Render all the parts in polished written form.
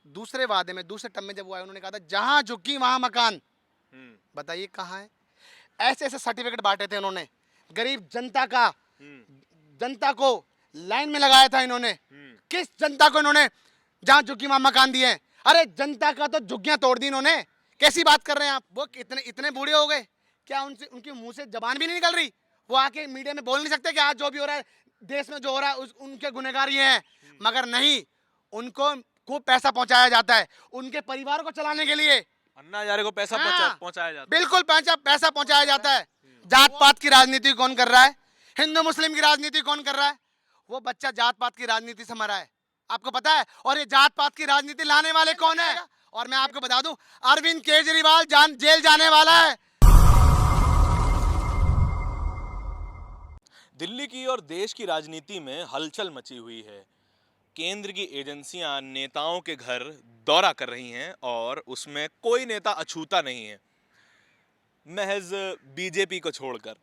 दूसरे वादे में, दूसरे टर्म में जब वो आए, उन्होंने कहा था जहां झुकी वहां मकान। बताइए कहाँ है? ऐसे ऐसे सर्टिफिकेट बांटे थे उन्होंने, गरीब जनता का, जनता को लाइन में लगाया था इन्होंने। किस जनता को इन्होंने जहां झुकी वहां मकान दिए हैं? अरे जनता का तो झुग्गियां तोड़ दी इन्होंने। कैसी बात कर रहे हैं आप? वो इतने इतने बूढ़े हो गए क्या उनसे, उनके मुंह से जबान भी नहीं निकल रही? वो आके मीडिया में बोल नहीं सकते कि आज जो भी हो रहा है देश में, जो हो रहा है उनके गुनहगार ये हैं? मगर नहीं, उनको को पैसा पहुंचाया जाता है उनके परिवार को चलाने के लिए। अन्ना हजारे को पैसा हाँ, पहुंचाया जाता है। बिल्कुल पैसा पहुंचाया जाता है। जात पात की राजनीति कौन कर रहा है? हिंदू मुस्लिम की राजनीति कौन कर रहा है? वो बच्चा जात पात की राजनीति से मरा है, आपको पता है? और ये जात पात की राजनीति लाने वाले कौन है? और मैं आपको बता दूं, अरविंद केजरीवाल जेल जाने वाला है। दिल्ली की और देश की राजनीति में हलचल मची हुई है। केंद्र की एजेंसियां नेताओं के घर दौरा कर रही हैं और उसमें कोई नेता अछूता नहीं है, महज बीजेपी को छोड़कर।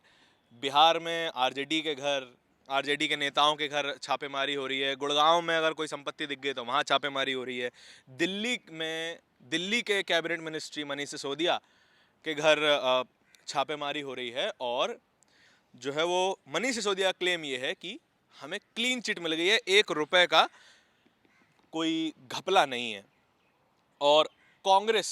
बिहार में आरजेडी के घर, आरजेडी के नेताओं के घर छापेमारी हो रही है। गुड़गांव में अगर कोई संपत्ति दिख गई तो वहाँ छापेमारी हो रही है। दिल्ली में, दिल्ली के कैबिनेट मिनिस्ट्री मनीष सिसोदिया के घर छापेमारी हो रही है। और जो है वो मनीष सिसोदिया क्लेम ये है कि हमें क्लीन चिट मिल गई है, 1 रुपए का कोई घपला नहीं है। और कांग्रेस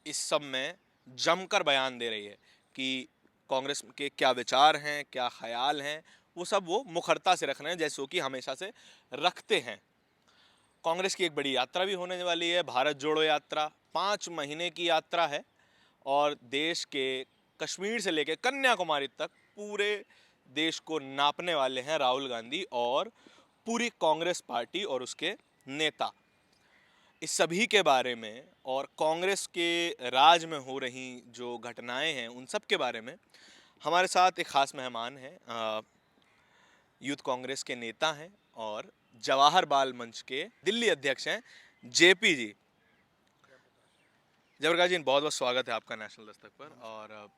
इस सब में जमकर बयान दे रही है कि कांग्रेस के क्या विचार हैं, क्या ख्याल हैं, वो सब वो मुखरता से रख रहे हैं, जैसो कि हमेशा से रखते हैं। कांग्रेस की एक बड़ी यात्रा भी होने वाली है, भारत जोड़ो यात्रा। 5 महीने की यात्रा है और देश के कश्मीर से लेकर कन्याकुमारी तक पूरे देश को नापने वाले हैं राहुल गांधी और पूरी कांग्रेस पार्टी और उसके नेता। इस सभी के बारे में और कांग्रेस के राज में हो रही जो घटनाएं हैं उन सब के बारे में हमारे साथ एक खास मेहमान हैं, यूथ कांग्रेस के नेता हैं और जवाहर बाल मंच के दिल्ली अध्यक्ष हैं, जेपी जी। जयप्रकाश जी, बहुत बहुत स्वागत है आपका नेशनल दस्तक पर। और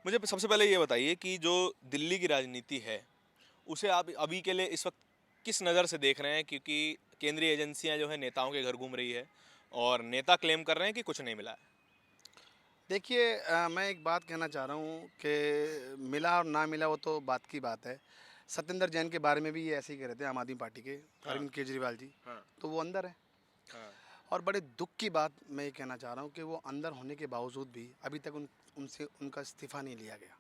मुझे सबसे पहले ये बताइए कि जो दिल्ली की राजनीति है उसे आप अभी के लिए इस वक्त किस नज़र से देख रहे हैं? क्योंकि केंद्रीय एजेंसियां जो है नेताओं के घर घूम रही है और नेता क्लेम कर रहे हैं कि कुछ नहीं मिला है। देखिए, मैं एक बात कहना चाह रहा हूँ कि मिला और ना मिला वो तो बात की बात है। सत्येंद्र जैन के बारे में भी ये ऐसे ही कह रहे थे, आम आदमी पार्टी के अरविंद केजरीवाल जी। तो वो अंदर है। और बड़े दुख की बात मैं ये कहना चाह रहा हूँ कि वो अंदर होने के बावजूद भी अभी तक उनसे उनका इस्तीफ़ा नहीं लिया गया।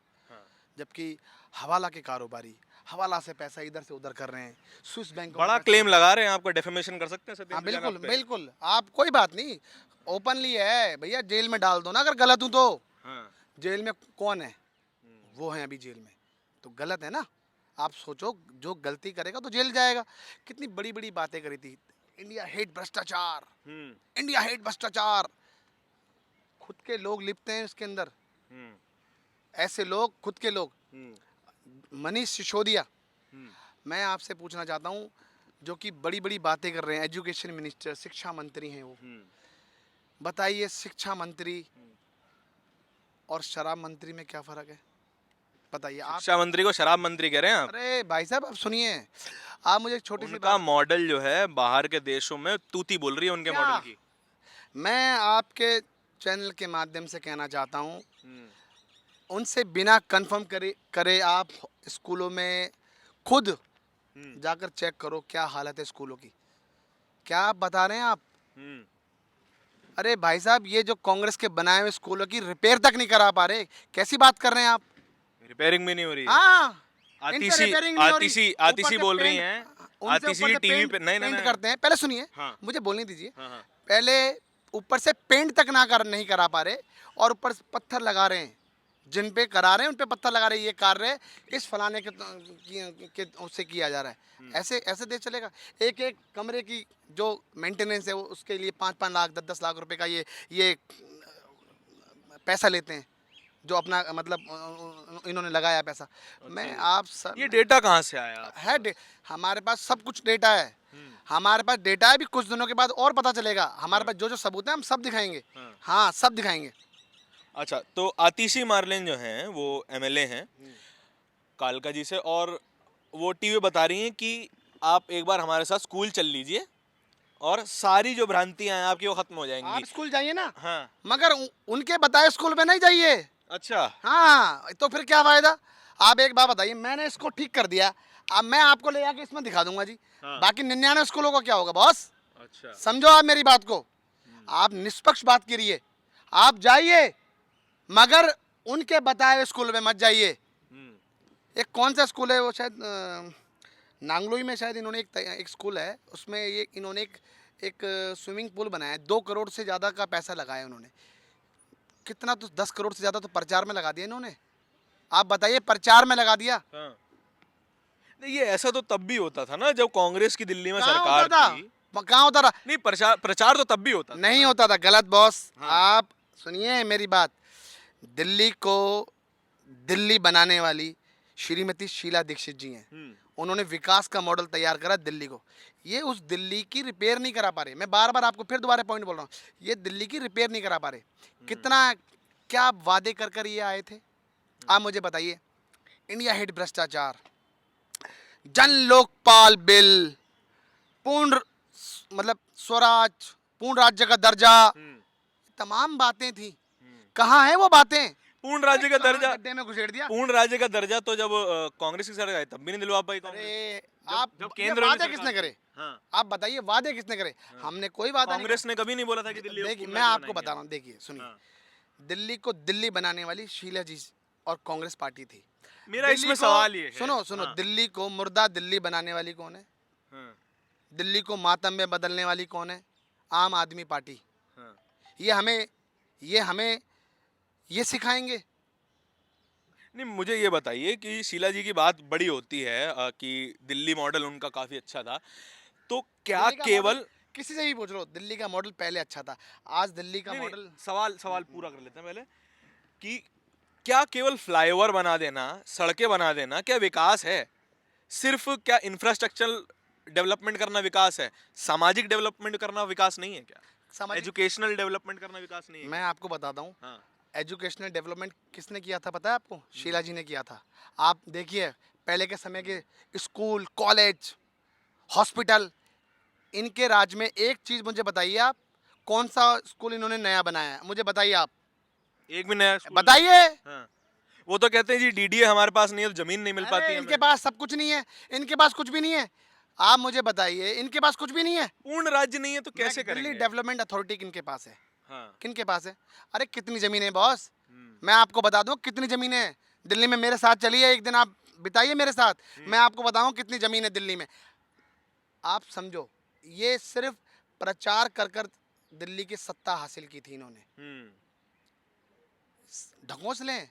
जबकि हवाला के कारोबारी हवाला से पैसा इधर से उधर कर रहे हैं, स्विस बैंक बड़ा क्लेम लगा रहे हैं, आपको डेफेमेशन कर सकते हैं सत्येंद्र हाँ जैन बिल्कुल आप पे? बिल्कुल, आप कोई बात नहीं, ओपनली है भैया, जेल में डाल दो ना अगर गलत हूँ तो। जेल में कौन है? वो है अभी जेल में, तो गलत है ना। आप सोचो, जो गलती करेगा तो जेल जाएगा। कितनी बड़ी बड़ी बातें करी थी, इंडिया हेट भ्रष्टाचार, इंडिया हेट भ्रष्टाचार। खुद के लोग लिपते हैं इसके अंदर, ऐसे लोग, खुद के लोग। मनीष सिसोदिया, मैं आपसे पूछना चाहता हूँ, जो कि बड़ी बड़ी बातें कर रहे हैं, एजुकेशन मिनिस्टर, शिक्षा मंत्री हैं वो, बताइए शिक्षा मंत्री और शराब मंत्री में क्या फ़र्क है? बताइए आप। शिक्षा मंत्री को शराब मंत्री कह रहे हैं आप? अरे भाई साहब, आप सुनिए, आप मुझे एक छोटी सी उनका बात। मॉडल जो है बाहर के देशों में तूती बोल रही है उनके क्या? मॉडल की। मैं आपके चैनल के माध्यम से कहना चाहता हूँ, उनसे बिना कंफर्म करे आप स्कूलों में खुद जाकर चेक करो क्या हालत है स्कूलों की। क्या आप बता रहे हैं आप? अरे भाई साहब, ये जो कांग्रेस के बनाए हुए स्कूलों की रिपेयर तक नहीं करा पा रहे, कैसी बात कर रहे हैं आप? रिपेयरिंग भी नहीं हो रही है। हाँ, आतिशी बोल रही हैं। आतिशी टीवी पे नहीं पेंट करते हैं। पहले सुनिए, हाँ। मुझे बोलने दीजिए। हाँ, हाँ। पहले ऊपर से पेंट तक नहीं करा पा रहे और ऊपर से पत्थर लगा रहे हैं, जिन पे करा रहे हैं उन पे पत्थर लगा रहे हैं। ये कार्य इस फलाने के उससे किया जा रहा है। ऐसे ऐसे देश चलेगा? एक एक कमरे की जो मेंटेनेंस है वो, उसके लिए 5-5 लाख 10-10 लाख रुपए का ये पैसा लेते हैं, जो अपना मतलब इन्होंने लगाया पैसा। मैं आप सब, ये डेटा कहाँ से आया है हमारे पास सब कुछ डेटा है। हमारे पास डेटा है, भी कुछ दिनों के बाद और पता चलेगा। हमारे पास जो जो सबूत है हम सब दिखाएंगे। हाँ, सब दिखाएंगे। अच्छा, तो आतिशी मार्लेन जो हैं वो एमएलए हैं कालका जी से, और वो टीवी बता रही हैं कि आप एक बार हमारे साथ स्कूल चल लीजिए और सारी जो भ्रांतियां हैं आपकी वो खत्म हो जाएंगी। आप स्कूल जाइए ना, हाँ। मगर उनके बताए स्कूल में नहीं जाइए। अच्छा। हाँ, तो फिर क्या फायदा। आप एक बात बताइए, मैंने इसको ठीक कर दिया, अब मैं आपको ले आके इसमें दिखा दूंगा जी। हाँ। बाकी 99 स्कूलों का क्या होगा बॉस। अच्छा। समझो आप मेरी बात को, आप निष्पक्ष बात करिए, आप जाइए, मगर उनके बताए हुए स्कूल में मत जाइए। एक कौन सा स्कूल है वो, शायद नांगलोई में शायद इन्होंने एक स्कूल है, उसमें ये इन्होंने एक स्विमिंग पूल बनाया है। 2 करोड़ से ज़्यादा का पैसा लगाया उन्होंने। कितना, तो 10 करोड़ से ज़्यादा तो प्रचार में लगा दिया इन्होंने। आप बताइए, प्रचार में लगा दिया। हाँ। नहीं, ये ऐसा तो तब भी होता था ना जब कांग्रेस की दिल्ली में कहाँ सरकार होता था? थी। कहाँ होता था? नहीं, प्रचार तो तब भी होता था नहीं ना। होता था, गलत बॉस। हाँ। आप सुनिए मेरी बात, दिल्ली को दिल्ली बनाने वाली श्रीमती शीला दीक्षित जी हैं। उन्होंने विकास का मॉडल तैयार करा दिल्ली को। ये उस दिल्ली की रिपेयर नहीं करा पा रहे। मैं बार बार आपको फिर दोबारा पॉइंट बोल रहा हूँ, ये दिल्ली की रिपेयर नहीं करा पा रहे। कितना क्या वादे कर कर ये आए थे, आप मुझे बताइए। इंडिया हिट भ्रष्टाचार, जन लोकपाल बिल, पूर्ण मतलब स्वराज, पूर्ण राज्य का दर्जा, तमाम बातें थी। कहाँ है वो बातें? पूर्ण राज्य का दर्जा, गड्ढे में घुसेड़ दिया। पूर्ण राज्य का दर्जा तो जब कांग्रेस की सरकार आई तब भी नहीं दिलवा पाई कांग्रेस। अरे जब आप, ये केंद्र में वादे सरकार किसने करे? हाँ। आप बताइए, वादे किसने करे? हमने कोई वादा नहीं कांग्रेस ने कभी नहीं बोला था कि दिल्ली करा। को देखिए, पूर्ण मैं राज्य आपको बनाएंगे। बता रहा हूँ, देखिए सुनिए, हाँ। दिल्ली को दिल्ली बनाने वाली शीला जी और कांग्रेस पार्टी थी। मेरा दिल्ली इसमें को- सवाल ये है। सुनो सुनो, हाँ। दिल्ली को मुर्दा दिल्ली बनाने वाली कौन है? हाँ। दिल्ली को मातम में बदलने वाली कौन है? आम आदमी पार्टी। हाँ। ये हमें ये सिखाएंगे? नहीं, मुझे ये बताइए कि शीला जी की बात बड़ी होती है कि दिल्ली मॉडल उनका काफी अच्छा था, तो क्या दिल्ली का केवल मॉडल किसी से भी पूछ लो, दिल्ली का मॉडल पहले अच्छा था। आज दिल्ली का नहीं, नहीं, मॉडल, सवाल पूरा कर लेते हैं पहले कि क्या केवल फ्लाईओवर बना देना, सड़कें बना देना क्या विकास है? सिर्फ क्या इंफ्रास्ट्रक्चर डेवलपमेंट करना विकास है? सामाजिक डेवलपमेंट करना विकास नहीं है क्या? सामाजिक, एजुकेशनल डेवलपमेंट करना विकास नहीं है मैं आपको बताता हूँ, क्या? हाँ। एजुकेशनल डेवलपमेंट किसने किया था पता है आपको? शीला जी ने किया था। आप देखिए, पहले के समय के स्कूल, कॉलेज, हॉस्पिटल, इनके राज में एक चीज़ मुझे बताइए आप, कौन सा स्कूल इन्होंने नया बनाया है? मुझे बताइए आप, एक भी नया स्कूल बताइए। हाँ। वो तो कहते हैं जी डीडीए हमारे पास नहीं है तो जमीन नहीं मिल पाती अरे है इनके हमें। पास सब कुछ नहीं है, इनके पास कुछ भी नहीं है। आप मुझे बताइए, इनके पास कुछ भी नहीं है। पूर्ण राज्य नहीं है तो कैसे दिल्ली करेंगे? डेवलपमेंट अथॉरिटी किनके पास है? हाँ। किनके पास है? अरे कितनी ज़मीन है बॉस, मैं आपको बता दूं कितनी ज़मीन है दिल्ली में। मेरे साथ चलिए, एक दिन आप बिताइए मेरे साथ, मैं आपको बताऊं कितनी ज़मीन है दिल्ली में। आप समझो, ये सिर्फ प्रचार कर कर दिल्ली की सत्ता हासिल की थी इन्होंने। ढकोस लें।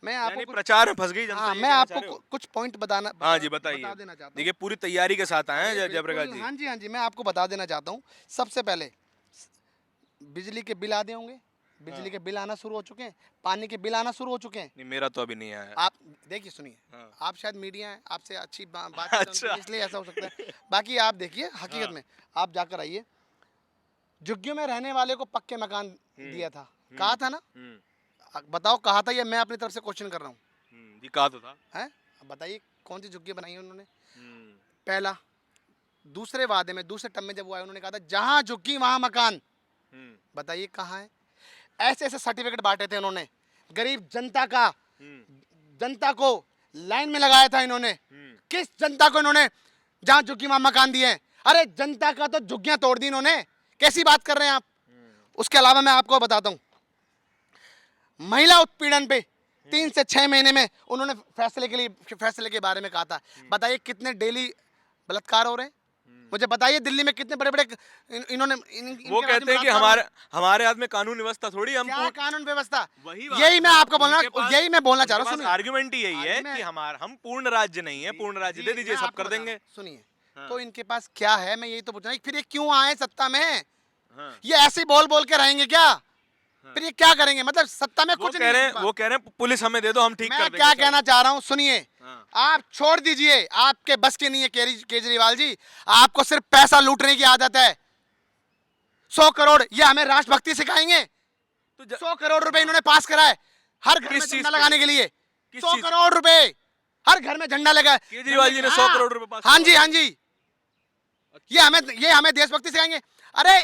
मैं यानी आपको प्रचार में फंस गई जनता, हाँ, ये मैं कहना आपको चाह रहे हो? कुछ पॉइंट बता हाँ जी, देना बताइए। चाहता हूँ। देखिए पूरी तैयारी के साथ आए हैं जयप्रकाश बिल्कुल, जी। हाँ जी हाँ जी, मैं आपको बता देना चाहता हूँ। सबसे पहले बिजली के बिल आते होंगे, बिजली के बिल आना शुरू हो चुके हैं, पानी के बिल आना शुरू हो चुके हैं। नहीं, मेरा तो अभी नहीं आया। आप देखिए, सुनिए, हाँ। आप शायद मीडिया है, आपसे अच्छी बात अच्छा। इसलिए ऐसा हो सकता है। बाकी आप देखिए, हकीकत में आप जाकर आइए, झुग्गियों में रहने वाले को पक्के मकान दिया था, कहा था ना? बताओ कहा था, या मैं अपनी तरफ से क्वेश्चन कर रहा हूँ? जी कहा तो था। हैं? अब बताइए कौन सी झुग्गी बनाई है उन्होंने? पहला, दूसरे वादे में, दूसरे टर्म में जब वो आए, उन्होंने कहा था जहां झुग्गी वहां मकान। बताइए कहाँ है? ऐसे ऐसे सर्टिफिकेट बांटे थे उन्होंने, गरीब जनता का, जनता को लाइन में लगाया था इन्होंने। किस जनता को इन्होंने जहां झुग्गी वहां मकान दिए हैं? अरे जनता का तो झुग्गियां तोड़ दी इन्होंने। कैसी बात कर रहे हैं आप? उसके अलावा मैं आपको बताता हूं, महिला उत्पीड़न पे 3 से 6 महीने में उन्होंने फैसले के बारे में कहा था। बताइए कितने डेली बलात्कार हो रहे हैं? मुझे बताइए दिल्ली में कितने बड़े बड़े इन्होंने वो कहते हैं कि हमारे हाथ में कानून व्यवस्था थोड़ी, हम क्या कानून व्यवस्था? वही यही मैं आपको बोलना, यही मैं बोलना चाह रहा हूँ। आर्गुमेंट ही यही है कि हम पूर्ण राज्य नहीं है, पूर्ण राज्य दे दीजिए, सब कर देंगे। सुनिए, हाँ। तो इनके पास क्या है, मैं यही तो पूछ रहा हूँ। फिर ये क्यों आए सत्ता में? हाँ। ये ऐसे बोल बोल के रहेंगे क्या? फिर ये क्या करेंगे? मतलब सत्ता में कुछ नहीं है। वो कह रहे हैं पुलिस हमें दे दो, हम ठीक कर मैं देंगे क्या सब। कहना चाह रहा हूँ, सुनिए। हाँ। आप छोड़ दीजिए, आपके बस की नहीं है केजरीवाल जी। आपको सिर्फ पैसा लूटने की आदत है। 100 करोड़, ये हमें राष्ट्रभक्ति सिखाएंगे? तो 100 करोड़ रुपए इन्होंने पास करा है हर घर में किस चीज झंडा पे? लगाने के लिए। किस 100 चीज? करोड़ रुपए हर घर में झंडा लगा। केजरीवाल जी ने 100 करोड़ रुपए पास हाँ जी करवाए। हाँ जी, ये हमें देशभक्ति सिखाएंगे? अरे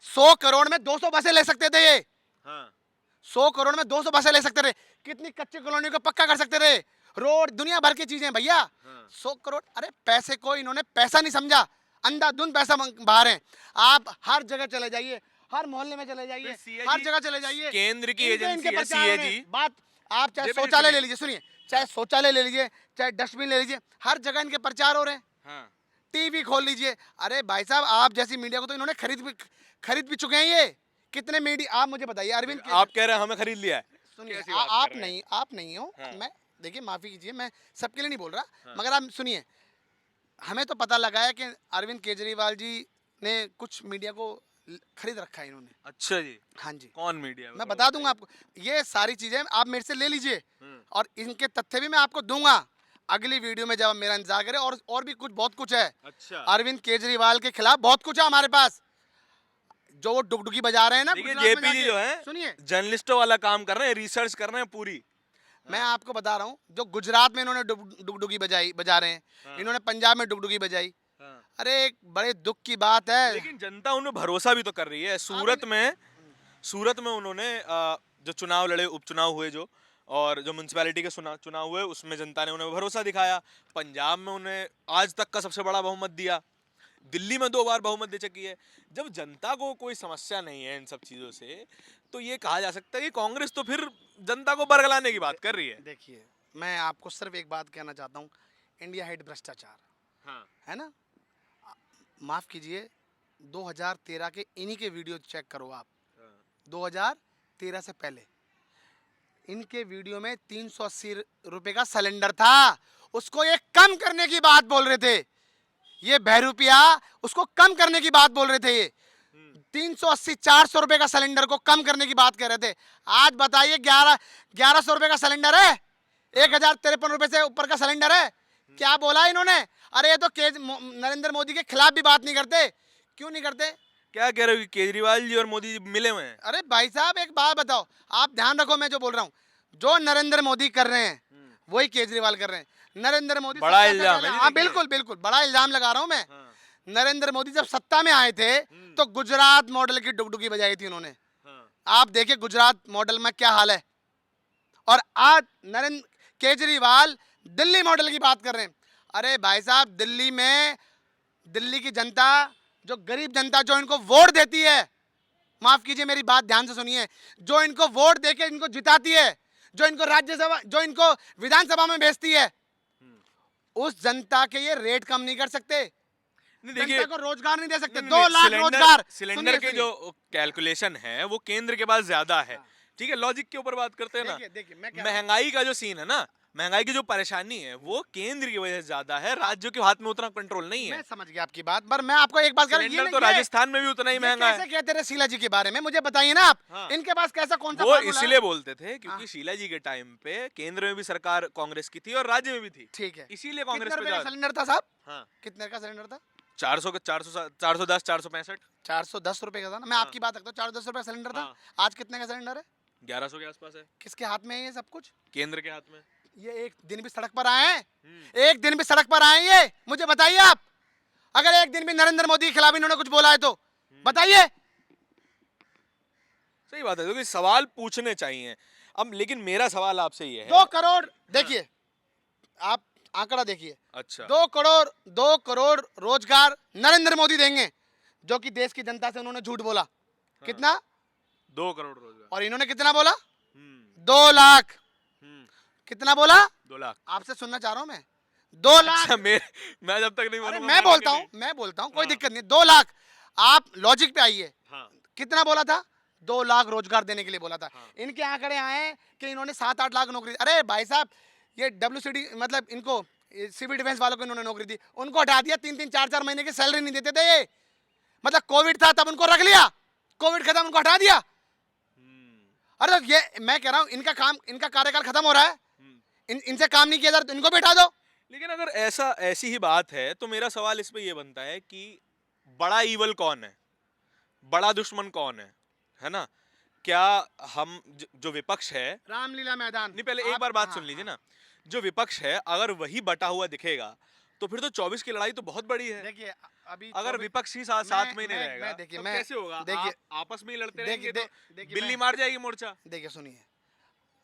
100 करोड़ में 200 बसें ले सकते थे ये। हाँ 100 करोड़ में 200 बसें ले सकते थे, कितनी कच्ची कॉलोनी को पक्का कर सकते थे, रोड, दुनिया भर की चीजें भैया। 100 करोड़, अरे पैसे को इन्होंने पैसा नहीं समझा, अंधाधुंध पैसा बाहर है। आप हर जगह चले जाइए, हर मोहल्ले में चले जाइए, हर जगह चले जाइए, केंद्र की इनके एजेंसी है प्रचार हो रहे हैं। सीएजी। बात आप चाहे जी, बिल्कुल शौचालय ले सुनिए। लीजिए, सुनिए, चाहे शौचालय ले लीजिए, चाहे डस्टबिन ले लीजिए, हर जगह इनके प्रचार हो रहे हैं। हाँ टीवी खोल लीजिए, अरे भाई साहब आप जैसी मीडिया को तो इन्होंने खरीद भी चुके हैं। ये कितने मीडिया, आप मुझे बताइए अरविंद आप कह रहे हैं हमें खरीद लिया है? सुनिए, कैसी बात कर आप रहे हैं? नहीं, आप नहीं हो। हाँ। मैं, देखिए माफी कीजिए, मैं सबके लिए नहीं बोल रहा, हाँ। मगर आप सुनिए, हमें तो पता लगा है कि अरविंद केजरीवाल जी ने कुछ मीडिया को खरीद रखा है इन्होंने। अच्छा जी, हाँ जी, कौन मीडिया? मैं बता दूंगा आपको, ये सारी चीजें आप मेरे से ले लीजिए हम्म। और इनके तथ्य भी मैं आपको दूंगा अगली वीडियो में, जब आप मेरा इंतजार करें। और भी कुछ, बहुत कुछ है अच्छा अरविंद केजरीवाल के खिलाफ, बहुत कुछ है हमारे पास, जो वो डुगडुगी बजा रहे हैं ना देखिए, गुजरात में जेपी जी जाके। जो है सुनिए, जर्नलिस्टों वाला काम कर रहे हैं, रिसर्च कर रहे हैं पूरी। मैं आपको बता रहा हूँ, जो गुजरात में इन्होंने डुगडुगी बजा रहे हैं, हाँ। इन्होंने पंजाब में डुगडुगी बजाई। हाँ। अरे एक बड़े दुख की बात है। लेकिन जनता उनमें भरोसा भी तो कर रही है। सूरत में उन्होंने जो चुनाव लड़े, उपचुनाव हुए जो, और जो म्युनिसिपैलिटी के चुनाव हुए, उसमें जनता ने उन्हें भरोसा दिखाया। पंजाब में उन्हें आज तक का सबसे बड़ा बहुमत दिया, दिल्ली में 2 बार बहुमत दे चुकी है। जब जनता को कोई समस्या नहीं है इन सब चीजों से, तो ये कहा जा सकता है कि कांग्रेस तो फिर जनता को बरगलाने की बात कर रही है। देखिए, मैं आपको सिर्फ एक बात कहना चाहता हूँ, इंडिया हेट भ्रष्टाचार, हाँ है ना। माफ कीजिए, 2013 के इन्हीं के वीडियो चेक करो आप, 2013 से पहले इनके वीडियो में 380 रुपए का सिलेंडर था, उसको ये कम करने की बात बोल रहे थे। ये बहरूपिया उसको कम करने की बात बोल रहे थे। ये 380-400 रुपए का सिलेंडर को कम करने की बात कर रहे थे। आज बताइए 1100 रुपए का सिलेंडर है, 1053 रुपए से ऊपर का सिलेंडर है। क्या बोला इन्होंने? अरे ये तो नरेंद्र मोदी के खिलाफ भी बात नहीं करते। क्यों नहीं करते? क्या कह रहे हो कि केजरीवाल जी और मोदी जी मिले हुए हैं? अरे भाई साहब एक बात बताओ, आप ध्यान रखो, मैं जो बोल रहा हूँ, जो नरेंद्र मोदी कर रहे हैं वही केजरीवाल कर रहे हैं। नरेंद्र मोदी बड़ा सत्ता से इल्जाम पहले- है जी, हाँ देखिए। बिल्कुल बिल्कुल, बड़ा इल्जाम लगा रहा हूँ मैं। हाँ। नरेंद्र मोदी जब सत्ता में आए थे तो गुजरात मॉडल की डुगडुगी बजाई थी उन्होंने। हाँ। आप देखिए गुजरात मॉडल में क्या हाल है, और आज नरेंद्र केजरीवाल दिल्ली मॉडल की बात कर रहे हैं। अरे भाई साहब, दिल्ली में, दिल्ली की जनता, जो गरीब जनता जो इनको वोट देती है, माफ कीजिए मेरी बात ध्यान से सुनिए, जो इनको वोट देके इनको जिताती है, जो इनको राज्यसभा, जो इनको विधानसभा में भेजती है, उस जनता के ये रेट कम नहीं कर सकते, नहीं, जनता देखिए, को रोजगार नहीं दे सकते। नहीं, 2 नहीं, लाख रोजगार। सिलेंडर के जो कैलकुलेशन है वो केंद्र के पास ज्यादा है। ठीक है, लॉजिक के ऊपर बात करते हैं ना। देखिए मैं क्या, महंगाई का जो सीन है ना, महंगाई की जो परेशानी है वो केंद्र की वजह से ज्यादा है, राज्यों के हाथ में उतना कंट्रोल नहीं है। मैं समझ गया आपकी बात, पर मैं आपको एक बात कर, सिलेंडर तो राजस्थान में भी उतना ही महंगा कैसे है। कहते रहे शीला जी के बारे में, मुझे बताइए ना आप। हाँ। इनके पास कैसा, कौन सा वो फार्मूला है? इसलिए बोलते थे क्योंकि हाँ। शीला जी के टाइम पे केंद्र में भी सरकार कांग्रेस की थी और राज्य में भी थी, ठीक है, इसीलिए कांग्रेस कितने पे रुपए का ज्यादा। सिलेंडर था साहब? हाँ, कितने का सिलेंडर था? 400 का, 410, 465, 410 रुपए का था ना। मैं हाँ। आपकी बात रखता हूँ, 410 रुपए का सिलेंडर था। हाँ। आज कितने का सिलेंडर है? 1100 के आसपास है। किसके हाथ में है ये सब कुछ? केंद्र के हाथ में। ये एक दिन भी सड़क पर आए हैं? एक दिन भी सड़क पर आए हैं ये? मुझे बताइए आप, अगर एक दिन भी नरेंद्र मोदी के खिलाफ इन्होंने कुछ बोला है तो बताइए। सही बात है, क्योंकि सवाल पूछने चाहिए। अब लेकिन मेरा सवाल आपसे ये है। 2 करोड़, देखिए आप आंकड़ा देखिए, अच्छा, 2 करोड़ रोजगार नरेंद्र मोदी देंगे, जो कि देश की जनता से उन्होंने झूठ बोला। कितना? 2 करोड़ रोजगार। और इन्होंने कितना बोला? हम्म, 2 लाख। हम्म, कितना बोला? 2 लाख। आपसे सुनना चाह रहा हूं मैं, 2 लाख। अच्छा, मैं जब तक नहीं अरे बोलूंगा, मैं बोलता नहीं। हूं, मैं बोलता हूं, कोई हाँ। दिक्कत नहीं। 2 लाख, आप लॉजिक पे आइए। हाँ, कितना बोला था? 2 लाख रोजगार देने के लिए बोला था। हाँ। इनके आंकड़े आए हैं कि इन्होंने 7-8 लाख नौकरी। अरे भाई साहब, ये WCD मतलब इनको सिविल डिफेंस वालों को इन्होंने नौकरी दी, उनको हटा दिया। 3-3, 4-4 महीने की सैलरी नहीं देते थे ये। मतलब कोविड था तब उनको रख लिया, कोविड खत्म उनको हटा दिया। अरे तो ये मैं कह रहा हूं, इनका काम, इनका कार्यकाल खत्म हो रहा है, इनसे काम नहीं किया जा रहा तो इनको भी हटा दो। लेकिन अगर ऐसी ही बात है तो मेरा सवाल इस पे ये बनता है कि बड़ा ईवल कौन है, बड़ा दुश्मन कौन है ना? क्या हम जो विपक्ष है, रामलीला मैदान नहीं, पहले एक बार बात सुन लीजिए ना। जो विपक्ष है, अगर वही बटा हुआ दिखेगा तो फिर तो 24 की लड़ाई तो बहुत बड़ी है। देखिए अभी अगर विपक्ष ही साथ में ही नहीं रहेगा देखिए तो मैं कैसे होगा? देखिए आप आपस में ही लड़ते देखिए रहेंगे तो देखिए बिल्ली मैं मार जाएगी मोर्चा। देखिए सुनिए,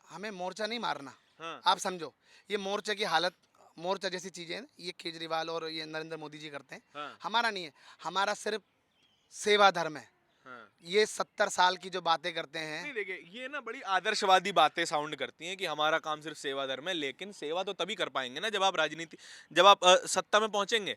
हमें मोर्चा नहीं मारना। हाँ, आप समझो, ये मोर्चे की हालत, मोर्चा जैसी चीजें हैं, ये केजरीवाल और ये नरेंद्र मोदी जी करते हैं। हाँ, हमारा नहीं है, हमारा सिर्फ सेवा धर्म है। हाँ। ये 70 साल की जो बातें करते हैं, नहीं देखिए, ये ना बड़ी आदर्शवादी बातें साउंड करती हैं कि हमारा काम सिर्फ सेवा धर्म है, लेकिन सेवा तो तभी कर पाएंगे ना जब आप सत्ता में पहुंचेंगे।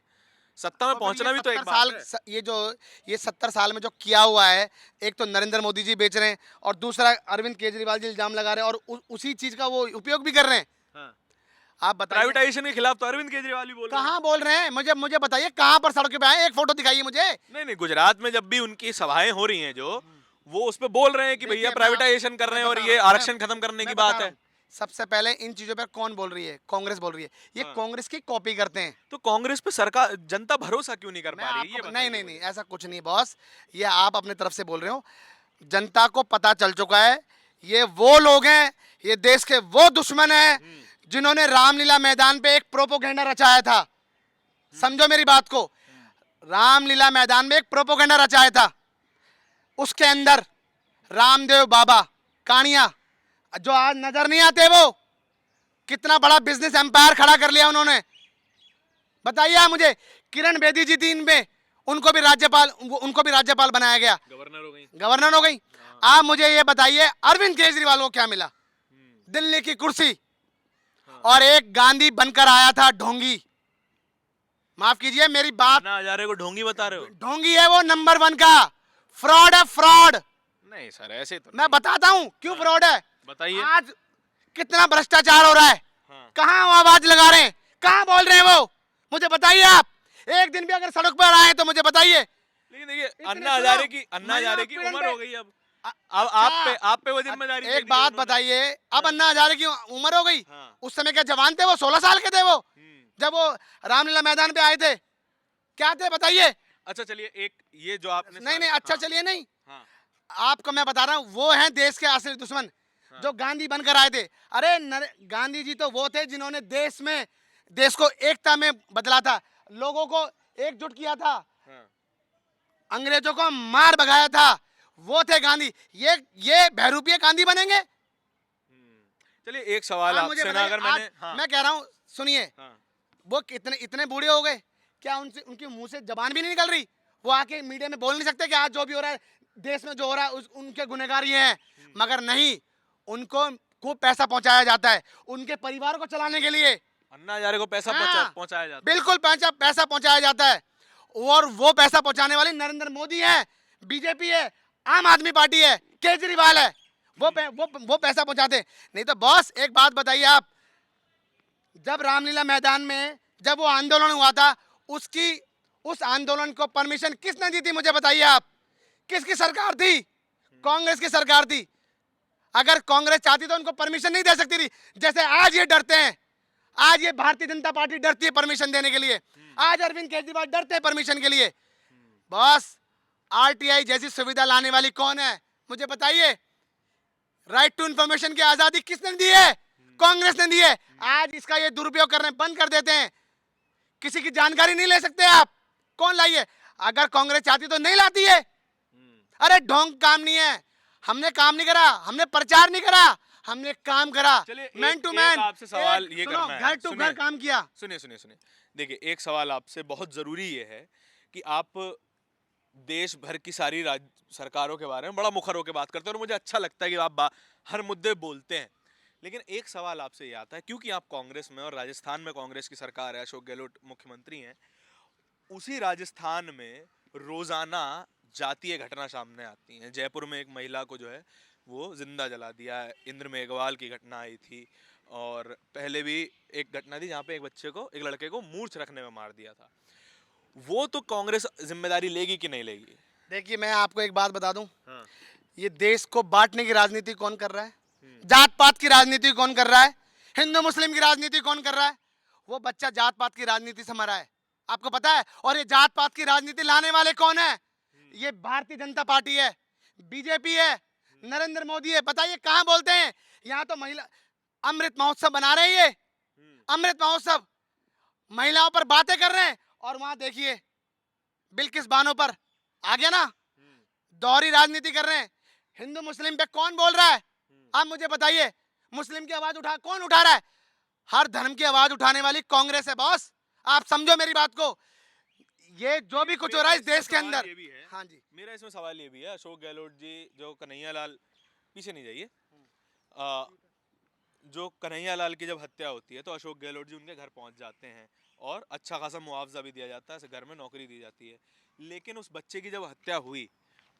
सत्ता में तो फिर पहुंचना ये भी तो एक 70 बात साल है। ये 70 साल में जो किया हुआ है, एक तो नरेंद्र मोदी जी बेच रहे हैं और दूसरा अरविंद केजरीवाल जी इल्जाम लगा रहे हैं और उसी चीज का वो उपयोग भी कर रहे हैं। हाँ। आप बताइए प्राइवेटाइजेशन के खिलाफ तो अरविंद केजरीवाल भी बोल रहे हैं। कहाँ बोल रहे हैं? मुझे मुझे बताइए कहाँ पर सड़क पे आए, एक फोटो दिखाइए मुझे। नहीं नहीं, गुजरात में जब भी उनकी सभाएं हो रही हैं जो, वो उस पे बोल रहे हैं कि देखिए, भैया मैं प्राइवेटाइजेशन कर मैं रहे हैं और बता ये रहा हूँ, आरक्षण खत्म करने की मैं बता बात रहा है। हूँ। सबसे पहले इन चीजों पर कौन बोल रही है? कांग्रेस बोल रही है। ये हाँ। कांग्रेस की कॉपी करते हैं। तो कांग्रेस पे सरकार, जनता भरोसा क्यों नहीं कर मैं पा रही है? ये आपको नहीं बताइए नहीं मुझे। नहीं, ऐसा कुछ नहीं बॉस, ये आप अपने तरफ से बोल रहे हो। जनता को पता चल चुका है, ये वो लोग हैं, ये देश के वो दुश्मन हैं जिन्होंने रामलीला मैदान पे एक प्रोपोगेंडा रचाया था। समझो मेरी बात को, रामलीला मैदान में एक प्रोपोगेंडा रचाया था। उसके अंदर रामदेव बाबा कानिया, जो आज नजर नहीं आते, वो कितना बड़ा बिजनेस एम्पायर खड़ा कर लिया उन्होंने। बताइए आप मुझे, किरण बेदी जी थी इनमें, उनको भी राज्यपाल बनाया गया, गवर्नर हो गई। गवर्नर हो गई। आप मुझे ये बताइए अरविंद केजरीवाल को क्या मिला? दिल्ली की कुर्सी, और एक गांधी बनकर आया था ढोंगी। माफ कीजिए मेरी बात, अन्ना हजारे को ढोंगी बता रहे हो? ढोंगी है वो, नंबर 1 का फ्रॉड है, फ्रॉड। नहीं सर, ऐसे तो मैं बताता हूं क्यों फ्रॉड है। बताइए। आज कितना भ्रष्टाचार हो रहा है, हाँ। कहां वो आवाज लगा रहे हैं, कहां बोल रहे हैं वो? मुझे बताइए आप, एक दिन भी अगर सड़क पर आए तो मुझे बताइए। लेकिन देखिए, इतने अन्ना हजारे की महिला उम्र हो गई अब। अ- अब आप पे वो जिम्मेदारी दे दी एक है बात उन्होंने। बताइए, अब अन्ना हजारे की उम्र हो गई, हाँ। उस समय क्या जवान थे वो? 16 साल के थे वो, जब वो रामलीला मैदान पे आए थे। क्या थे बताइए? अच्छा चलिए, एक ये जो आपने नहीं नहीं, अच्छा हाँ, चलिए, नहीं हाँ, आपको मैं बता रहा हूँ, वो हैं देश के असली दुश्मन, जो गांधी बनकर आए थे। अरे गांधी जी तो वो थे जिन्होंने देश को एकता में बदला था, लोगों को एकजुट किया था, हाँ। अंग्रेजों को मार भगाया था, वो थे गांधी। ये बहरूपिया गांधी बनेंगे? चलिए एक सवाल आप मुझे आपसे ना, बताइए, अगर मैंने हाँ, मैं कह रहा हूँ सुनिए, हाँ, वो कितने इतने बूढ़े हो गए, क्या उनसे उनके मुंह से जबान भी नहीं निकल रही? वो आके मीडिया में बोल नहीं सकते कि आज जो भी हो रहा है देश में, जो हो रहा है उनके गुनहगार ये हैं? मगर नहीं, उनको खूब पैसा पहुंचाया जाता है उनके परिवार को चलाने के लिए। अन्ना हजारे को पैसा हाँ, पहुंचाया जाता है। बिल्कुल पैसा पहुंचाया जाता है, और वो पैसा पहुंचाने वाले नरेंद्र मोदी है, बीजेपी है, आम आदमी पार्टी है, केजरीवाल है, वो पैसा पहुंचाते हैं। नहीं तो बॉस एक बात बताइए आप, जब रामलीला मैदान में जब वो आंदोलन हुआ था, उस आंदोलन को परमिशन किसने दी थी? मुझे बताइए आप, किसकी सरकार थी? कांग्रेस की सरकार थी। अगर कांग्रेस चाहती तो उनको परमिशन नहीं दे सकती थी, जैसे आज ये डरते हैं। आज ये भारतीय जनता पार्टी डरती है परमिशन देने के लिए, आज अरविंद केजरीवाल डरते हैं परमिशन के लिए। बॉस, आरटीआई जैसी सुविधा लाने वाली कौन है? मुझे बताइए। राइट टू इंफॉर्मेशन की आजादी किसने दी है? कांग्रेस ने दी है। आज इसका ये दुरुपयोग करने बंद कर देते हैं, किसी की जानकारी नहीं ले सकते आप। कौन लाइए? अगर कांग्रेस चाहती तो नहीं लाती है। अरे ढोंग काम नहीं है, हमने काम नहीं करा, हमने प्रचार नहीं करा, हमने काम करा, मैन टू मैन। आपसे सवाल ये करना है, घर टू घर काम किया। सुनिए देखिए, एक सवाल आपसे बहुत जरूरी ये है कि आप देश भर की सारी सरकारों के बारे में बड़ा मुखर होकर बात करते हैं और मुझे अच्छा लगता है कि आप हर मुद्दे बोलते हैं, लेकिन एक सवाल आपसे ये आता है, क्योंकि आप कांग्रेस में और राजस्थान में कांग्रेस की सरकार है, अशोक गहलोत मुख्यमंत्री हैं, उसी राजस्थान में रोजाना जातीय घटना सामने आती हैं। जयपुर में एक महिला को जो है वो जिंदा जला दिया है, इंद्र मेघवाल की घटना आई थी, और पहले भी एक घटना थी जहाँ पे एक लड़के को मूर्छ रखने में मार दिया था। वो तो कांग्रेस जिम्मेदारी लेगी कि नहीं लेगी? देखिए मैं आपको एक बात बता दूं, हाँ। ये देश को बांटने की राजनीति कौन कर रहा है? जात पात की राजनीति कौन कर रहा है? हिंदू मुस्लिम की राजनीति कौन कर रहा है? वो बच्चा जात पात की राजनीति से मरा है, आपको पता है। और ये जात पात की राजनीति लाने वाले कौन है? ये भारतीय जनता पार्टी है, बीजेपी है, नरेंद्र मोदी है। बताइए कहां बोलते हैं? यहाँ तो महिला अमृत महोत्सव बना रहे हैं, ये अमृत महोत्सव। महिलाओं पर बातें कर रहे हैं, और वहां देखिए बिल्किस बानो पर आ गया ना, दोहरी राजनीति कर रहे हैं। हिंदू मुस्लिम पे कौन बोल रहा है? आप मुझे बताइए, मुस्लिम की आवाज कौन उठा रहा है? हर धर्म की आवाज उठाने वाली कांग्रेस है बॉस। आप समझो मेरी बात को। ये जो भी कुछ हो रहा है इस देश के अंदर। ये भी है, हाँ जी, मेरा इसमें सवाल ये भी है, अशोक गहलोत जी जो कन्हैया लाल, पीछे नहीं जाइए, आ, जो कन्हैया लाल की जब हत्या होती है तो अशोक गहलोत जी उनके घर पहुंच जाते हैं और अच्छा खासा मुआवजा भी दिया जाता है, घर में नौकरी दी जाती है। लेकिन उस बच्चे की जब हत्या हुई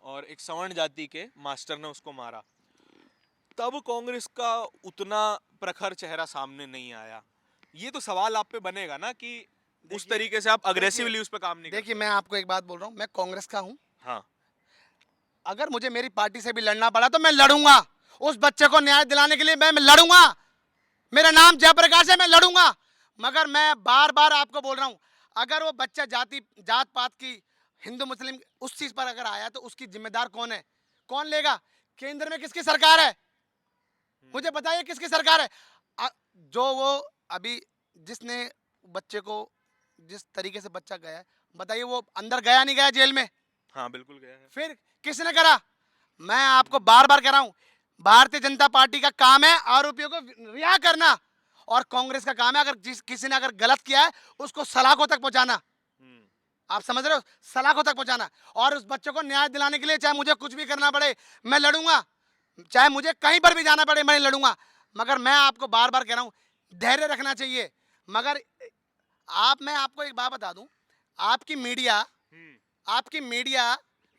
और एक सवर्ण जाति के मास्टर ने उसको मारा, तब कांग्रेस का उतना प्रखर चेहरा सामने नहीं आया। ये तो सवाल आप पे बनेगा ना कि उस तरीके से आप अग्रेसिवली उस पे काम नहीं देखिए मैं आपको एक बात बोल रहा हूँ, मैं कांग्रेस का हूँ। हाँ, अगर मुझे मेरी पार्टी से भी लड़ना पड़ा तो मैं लड़ूंगा। उस बच्चे को न्याय दिलाने के लिए मैं लड़ूंगा। मेरा नाम जयप्रकाश है, मैं लड़ूंगा। मगर मैं बार बार आपको बोल रहा हूं, अगर वो बच्चा जात पात की, हिंदू मुस्लिम उस चीज पर अगर आया तो उसकी जिम्मेदार कौन है? कौन लेगा? केंद्र में किसकी सरकार है? मुझे बताइए किसकी सरकार है? जो वो अभी जिसने बच्चे को, जिस तरीके से बच्चा गया है, बताइए वो अंदर गया नहीं गया जेल में? हाँ बिल्कुल गया है। फिर किसने करा? मैं आपको बार बार कह रहा हूं, भारतीय जनता पार्टी का काम है आरोपियों को रिहा करना, और कांग्रेस का काम है अगर किसी ने अगर गलत किया है उसको सलाखों तक पहुंचाना। आप समझ रहे हो? सलाखों तक पहुंचाना। और उस बच्चे को न्याय दिलाने के लिए चाहे मुझे कुछ भी करना पड़े मैं लड़ूंगा, चाहे मुझे कहीं पर भी जाना पड़े मैं लड़ूंगा। मगर मैं आपको बार बार कह रहा हूं, धैर्य रखना चाहिए। मगर मैं आपको एक बात बता दूं, आपकी मीडिया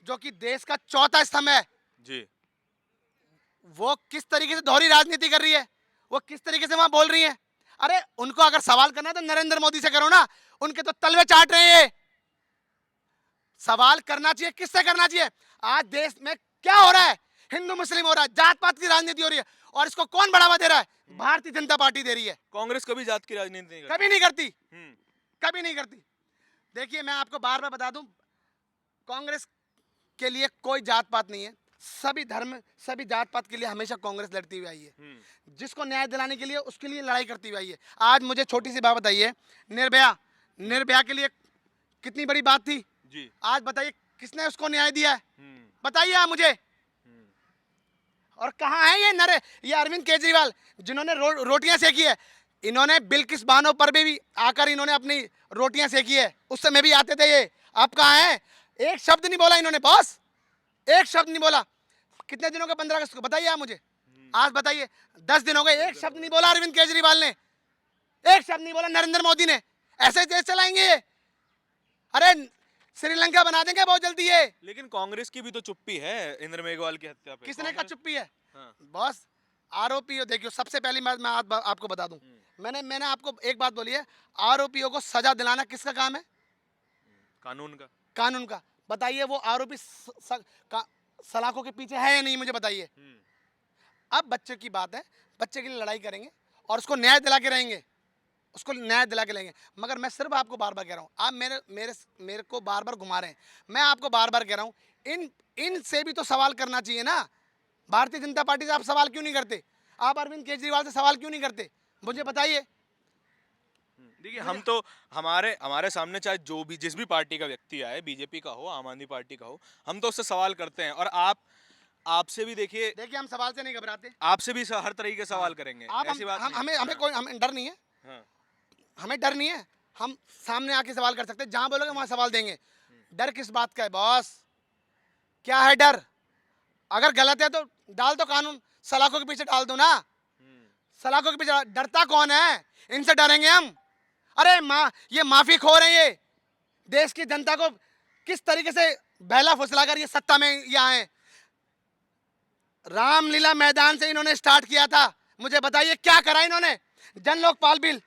जो कि देश का चौथा स्तंभ है जी, वो किस तरीके से दोहरी राजनीति कर रही है, वो किस तरीके से वहां बोल रही है। अरे उनको अगर सवाल करना है तो नरेंद्र मोदी से करो ना, उनके तो तलवे चाट रहे हैं। सवाल करना चाहिए, किससे करना चाहिए? आज देश में क्या हो रहा है? हिंदू मुस्लिम हो रहा है, जात पात की राजनीति हो रही है, और इसको कौन बढ़ावा दे रहा है? भारतीय जनता पार्टी दे रही है। कांग्रेस कभी जात की राजनीति नहीं करती। कभी नहीं करती, कभी नहीं करती। देखिए मैं आपको बार बार बता दूं, कांग्रेस के लिए कोई जात पात नहीं है, सभी धर्म सभी जात पात के लिए हमेशा कांग्रेस लड़ती हुई आई है। जिसको न्याय दिलाने के लिए उसके लिए लड़ाई करती हुई आई है। आज मुझे छोटी सी बात बताइए, निर्भया के लिए कितनी बड़ी बात थी जी। आज बताइए किसने उसको न्याय दिया है? बताइए आप मुझे। और कहाँ है ये अरविंद केजरीवाल जिन्होंने रोटियां सेकी है? इन्होंने बिल्किस बानो पर भी आकर इन्होंने अपनी रोटियां सेकी है, उस समय भी आते थे ये। अब कहाँ है? एक शब्द नहीं बोला इन्होंने बॉस, एक शब्द नहीं बोला। कितने दिनों का 15 अगस्त को बताइए आप मुझे, आज बताइए। 10 दिन हो गए, एक शब्द नहीं बोला अरविंद केजरीवाल ने, एक शब्द नहीं बोला नरेंद्र मोदी ने। ऐसे देश चलाएंगे ये? अरे श्रीलंका बना देंगे बहुत जल्दी ये। लेकिन कांग्रेस की भी तो चुप्पी है इंद्र मेघवाल की हत्या पे। किसने कहा चुप्पी है? हाँ। बॉस आरोपी देखियो, सबसे पहली बात मैं आपको बता दूं, मैंने आपको एक बात बोली है, आरोपियों को सजा दिलाना किसका काम है? कानून का। बताइए वो आरोपी सलाखों के पीछे है या नहीं, मुझे बताइए। अब बच्चे की बात है, बच्चे के लिए लड़ाई करेंगे और उसको न्याय दिला के रहेंगे, उसको न्याय दिला के लेंगे। मगर मैं सिर्फ आपको बार बार कह रहा हूँ, आप मेरे को बार बार घुमा रहे हैं। मैं आपको बार बार कह रहा हूँ, इन से भी तो सवाल करना चाहिए ना। भारतीय जनता पार्टी से आप सवाल क्यों नहीं करते? आप अरविंद केजरीवाल से सवाल क्यों नहीं करते? मुझे बताइए। देखिए हम तो हमारे सामने चाहे जो भी जिस भी पार्टी का व्यक्ति आए, बीजेपी का हो, आम आदमी पार्टी का हो, हम तो उससे सवाल करते हैं। और आपसे भी देखिए हम सवाल से नहीं घबराते, आपसे भी हर तरीके के सवाल करेंगे। ऐसी बात नहीं। हमें डर नहीं है। हाँ। हमें डर नहीं है, हम सामने आके सवाल कर सकते हैं, जहां बोलोगे वहां सवाल देंगे। डर किस बात का है बॉस? क्या है डर? अगर गलत है तो डाल दो कानून, सलाखों के पीछे डाल दो ना। सलाखों के पीछे डरता कौन है? इनसे डरेंगे हम? अरे ये माफी खो रहे हैं, ये देश की जनता को किस तरीके से बहला फुसलाकर ये सत्ता में ये आए। रामलीला मैदान से इन्होंने स्टार्ट किया था। मुझे बताइए क्या करा इन्होंने? जन लोकपाल बिल,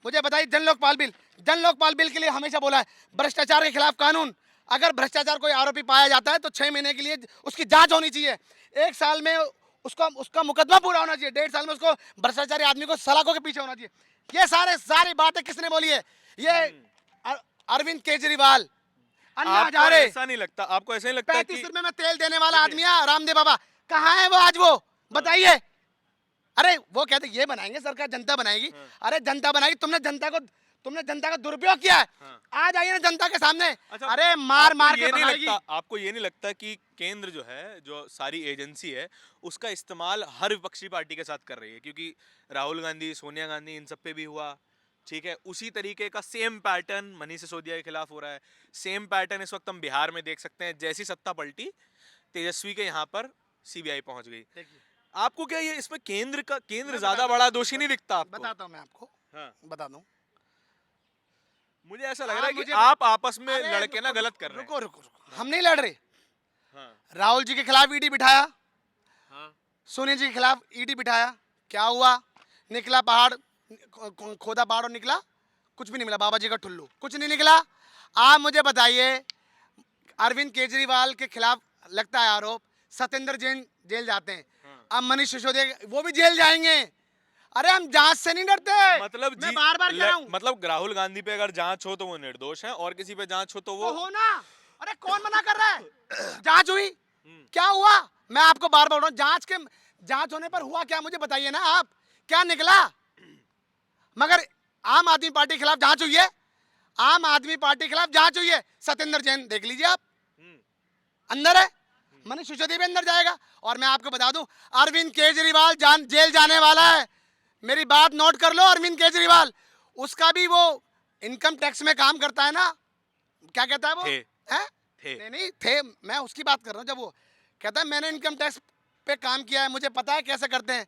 मुझे बताइए। जन लोकपाल बिल के लिए हमेशा बोला है भ्रष्टाचार के खिलाफ कानून। अगर भ्रष्टाचार कोई आरोपी पाया जाता है तो 6 महीने के लिए उसकी जांच होनी चाहिए, 1 साल में उसका मुकदमा पूरा होना चाहिए, 1.5 साल में उसको भ्रष्टाचारी आदमी को सलाखों के पीछे होना चाहिए। ये सारी बातें किसने बोली है? ये अरविंद केजरीवाल, अन्ना हजारे। ऐसा नहीं लगता आपको? ऐसा नहीं लगता 35 रुपए में तेल देने वाला आदमी है रामदेव बाबा, कहाँ है वो आज? वो बताइए। अरे वो कहते ये बनाएंगे सरकार, जनता बनाएगी। अरे जनता बनाएगी, तुमने जनता का दुरुपयोग किया है। हाँ। आज आइए ना जनता के सामने। अच्छा, अरे मार मार के आपको ये नहीं लगता कि केंद्र जो है, जो सारी एजेंसी है, उसका इस्तेमाल हर विपक्षी पार्टी के साथ कर रही है? क्योंकि राहुल गांधी, सोनिया गांधी, इन सब पे भी हुआ, ठीक है, उसी तरीके का सेम पैटर्न मनीष सिसोदिया के खिलाफ हो रहा है। सेम पैटर्न इस वक्त हम बिहार में देख सकते हैं। जैसी सत्ता पलटी, तेजस्वी के यहाँ पर सीबीआई पहुंच गई। आपको क्या ये इसमें केंद्र ज्यादा बड़ा दोषी नहीं दिखता आपको? बताता हूँ मैं आपको। हाँ। बता दूं, मुझे ऐसा लग रहा है कि मुझे आप आपस में अरे लड़के ना गलत कर रहे हैं। रुको रुको रुको, हम नहीं लड़ रहे। हाँ। राहुल जी के खिलाफ ईडी बिठाया, हाँ। सोनिया जी के खिलाफ ईडी बिठाया, क्या हुआ? निकला पहाड़, खोदा पहाड़ और निकला कुछ भी नहीं मिला। बाबा जी का ठुल्लू, कुछ नहीं निकला। आप मुझे बताइए, अरविंद केजरीवाल के खिलाफ लगता है आरोप, सत्येंद्र जैन जेल जाते हैं। अब मनीष सिसोदिया वो भी जेल जाएंगे। अरे हम जांच से नहीं डरते। मतलब मैं बार बार कह रहा हूं, मतलब राहुल गांधी पे अगर जांच हो तो वो निर्दोष हैं, और किसी पे जांच हो तो वो हो ना। अरे कौन मना कर रहा है? जांच हुई, क्या हुआ? मैं आपको बार बार बोल रहा हूं, जांच होने पर हुआ क्या? मुझे बताइए ना आप, क्या निकला? मगर आम आदमी पार्टी के खिलाफ जांच हुई है, आम आदमी पार्टी के खिलाफ जांच हुई है। सत्येंद्र जैन देख लीजिए आप, अंदर है। मनीष सिसोदिया भी अंदर जाएगा। और मैं आपको बता दूं, अरविंद केजरीवाल जेल जाने वाला है। मेरी बात नोट कर लो। अरविंद केजरीवाल, उसका भी वो इनकम टैक्स में काम करता है ना, क्या कहता है वो? थे। नहीं थे, मैं उसकी बात कर रहा हूँ। जब वो कहता है मैंने इनकम टैक्स पे काम किया है, मुझे पता है कैसे करते हैं,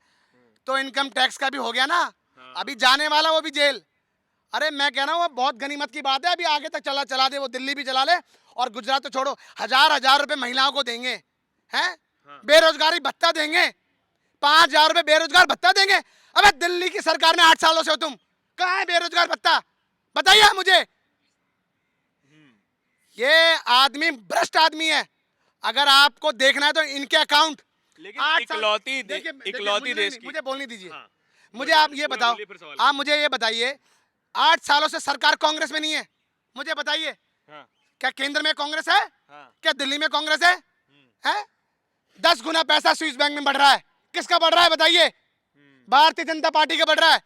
तो इनकम टैक्स का भी हो गया ना। अभी जाने वाला वो भी जेल। अरे मैं कह रहा हूँ, वो बहुत गनीमत की बात है। अभी आगे तक चला दे, वो दिल्ली भी चला ले, और गुजरात तो छोड़ो, हजार रुपए महिलाओं को देंगे, हैं? बेरोजगारी भत्ता देंगे, 5,000 रुपए बेरोजगार भत्ता देंगे। अबे दिल्ली की सरकार में 8 सालों से हो तुम, कहाँ है बेरोजगार भत्ता? बताइए मुझे। ये आदमी भ्रष्ट आदमी है। अगर आपको देखना है तो इनके अकाउंट, लेकिन इकलौती देश की। मुझे बोलने दीजिए। हाँ। मुझे आप ये बताओ, आप मुझे ये बताइए, 8 सालों से सरकार कांग्रेस में नहीं है, मुझे बताइए। हाँ। क्या केंद्र में कांग्रेस है? हाँ। क्या दिल्ली में कांग्रेस है? 10 गुना पैसा स्विस बैंक में बढ़ रहा है। किसका बढ़ रहा है बताइए? भारतीय जनता पार्टी का बढ़ रहा है,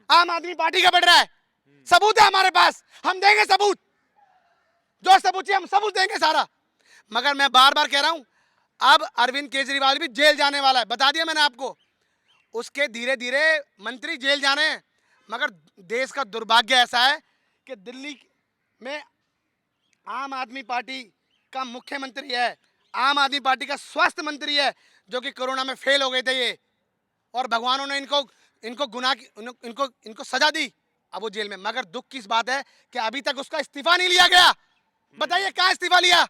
आम आदमी पार्टी का बढ़ रहा है। सबूत है हमारे पास, हम देंगे सबूत, जो सबूत चाहिए हम सबूत देंगे सारा। मगर मैं बार बार कह रहा हूं, अब अरविंद केजरीवाल भी जेल जाने वाला है, बता दिया मैंने आपको। उसके धीरे धीरे मंत्री जेल जाने हैं। मगर देश का दुर्भाग्य ऐसा है कि दिल्ली में आम आदमी पार्टी का मुख्यमंत्री है, आम आदमी पार्टी का स्वास्थ्य मंत्री है, जो कि कोरोना में फेल हो गए थे ये, और भगवानों ने इनको गुनाह की इनको सजा दी। अब वो जेल में। मगर दुख की इस बात है कि अभी तक उसका इस्तीफा नहीं लिया गया। बताइए कहाँ इस्तीफा लिया?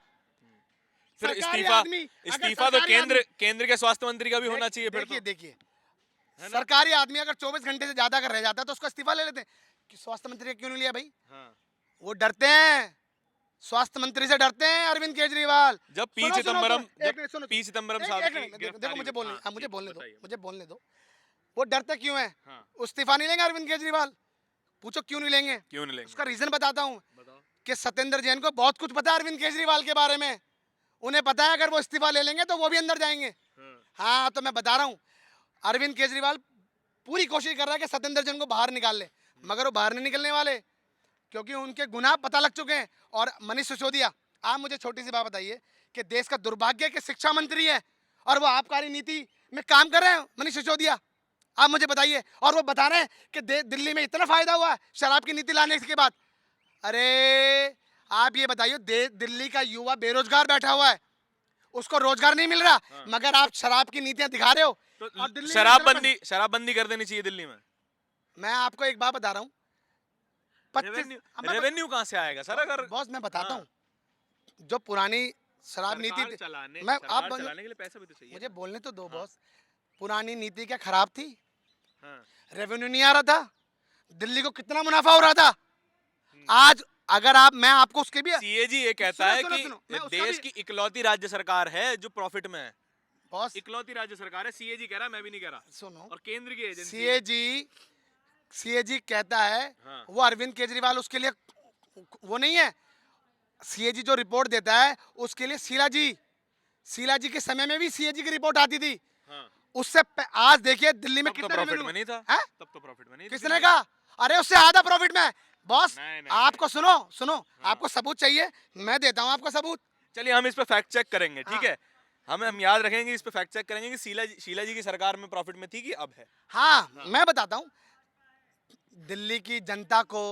फिर इस्तीफा तो केंद्र के स्वास्थ्य मंत्री का भी होना चाहिए। फिर देखिए, सरकारी आदमी अगर 24 घंटे से ज्यादा अगर रह जाता है तो उसका इस्तीफा ले लेते हैं। कि स्वास्थ्य मंत्री क्यों नहीं लिया भाई? वो डरते हैं, स्वास्थ्य मंत्री से डरते हैं अरविंद केजरीवाल। जब पी चिदम्बरम साहब देखो, मुझे बोलने दो। वो डरते क्यों है? इस्तीफा नहीं लेंगे अरविंद केजरीवाल। पूछो क्यों नहीं लेंगे? उसका रीजन बताता हूँ कि सत्येंद्र जैन को बहुत कुछ पता है अरविंद केजरीवाल के बारे में। उन्हें पता है अगर वो इस्तीफा ले लेंगे तो वो भी अंदर जाएंगे। हाँ, तो मैं बता रहा हूँ, अरविंद केजरीवाल पूरी कोशिश कर रहा है कि सत्येंद्र जैन को बाहर निकाल ले, मगर वो बाहर नहीं निकलने वाले, क्योंकि उनके गुनाह पता लग चुके हैं। और मनीष सिसोदिया, आप मुझे छोटी सी बात बताइए कि देश का दुर्भाग्य के शिक्षा मंत्री है और वो आबकारी नीति में काम कर रहे हैं मनीष सिसोदिया, आप मुझे बताइए। और वो बता रहे हैं कि दिल्ली में इतना फायदा हुआ है शराब की नीति लाने के बाद। अरे आप ये बताइए, दिल्ली का युवा बेरोजगार बैठा हुआ है, उसको रोजगार नहीं मिल रहा, मगर आप शराब की नीतियां दिखा रहे हो। तो शराबबंदी कर देनी चाहिए दिल्ली में। मैं आपको एक बात बता रहा हूँ, रेवेन्यू कहाँ से आएगा सर? अगर बॉस मैं बताता हूँ, जो पुरानी शराब नीति मैं आप चलाने के लिए पैसा भी तो चाहिए। मुझे बोलने तो दो बॉस। पुरानी नीति क्या खराब थी? रेवेन्यू नहीं आ रहा था, दिल्ली को कितना मुनाफा हो रहा था। आज अगर मैं आपको उसके भी सीएजी ये कहता है कि देश की इकलौती राज्य सरकार है जो प्रॉफिट में है। बॉस इकलौती राज्य सरकार है, सीएजी कह रहा है, मैं भी नहीं कह रहा। सुनो, और केंद्र की एजेंसी सीएजी कहता है। वो अरविंद केजरीवाल उसके लिए वो नहीं है। सीएजी जो रिपोर्ट देता है उसके लिए शीला जी के समय में भी सीएजी की रिपोर्ट आती थी। उससे आज देखिए दिल्ली में कितना प्रॉफिट में नहीं था। तब तो प्रॉफिट में नहीं। किसने कहा? अरे उससे आधा प्रॉफिट में। बॉस नहीं, नहीं, आपको सुनो आपको सबूत चाहिए, मैं देता हूँ आपको सबूत। चलिए हम इस पे फैक्ट चेक करेंगे, ठीक हाँ। है। हम याद रखेंगे, इस पे फैक्ट चेक करेंगे कि शीला जी की सरकार में प्रॉफिट में थी कि अब है। हाँ, मैं बताता हूँ। दिल्ली की जनता को